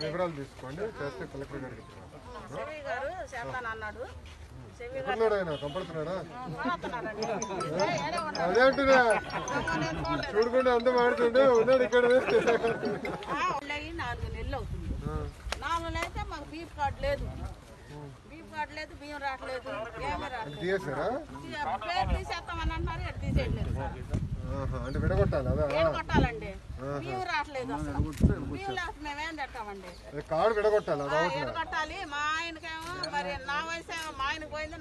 వివరాలు తీసుకోండి చేస్తే కలెక్టర్ గారికి సెవి గారు చేస్తాను అన్నాడు. కంపడుతున్నాడా అదేంటున్నా చూడకుండా అంతా మాడుతుండే ఉన్నాడు ఇక్కడ. 4 నెలలు అవుతుంది. 4 నెలలు అయితే మాకు బీఫ్ కార్డు లేదు, బియ్యం రావట్లేదు, ఏమీ రావట్లేదు. పేరు తీసేస్తామని అంటున్నారు, ఇక్కడ తీసేయట్లేదు సార్. అంటే విడగొట్టాలి విడగొట్టాలండి, బియ్యం రావట్లేదు అసలు. బియ్యం లేకపోతే మేమేం తింటామండి? కార్డు విడగొట్టాలి. విడగొట్టాలి. మా ఆయనకేమో మరి నా వయసు మా ఆయనకు పోయింది,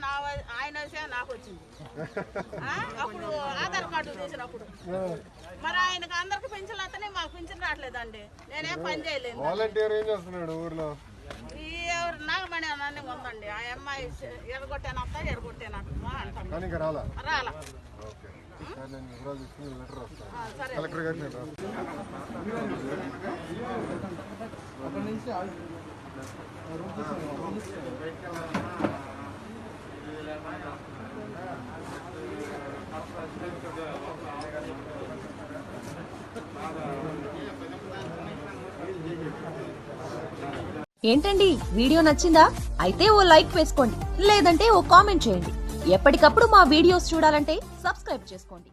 ఆయన వయసే నాకు వచ్చింది. అప్పుడు ఆధార్ కార్డు తీసినప్పుడు మరి ఆయనకు అందరికి పింఛన్లు వస్తేనే మాకు పింఛన్ రావట్లేదండి. నేనేం పని చేయలేదు. వాలంటీర్ ఏం చేస్తున్నాడు ఊర్లో? ఎవరు నాగమణి అన్నీ ఉందండి. ఆ అమ్మాయి ఎరగొట్టానంతా అంటాను. రాలా కలెక్టర్ గారిని ఏంటండి వీడియో నచ్చిందా? అయితే ఓ లైక్ వేసుకోండి, లేదంటే ఓ కామెంట్ చేయండి. ఎప్పటికప్పుడు మా వీడియోస్ చూడాలంటే సబ్స్క్రైబ్ చేసుకోండి.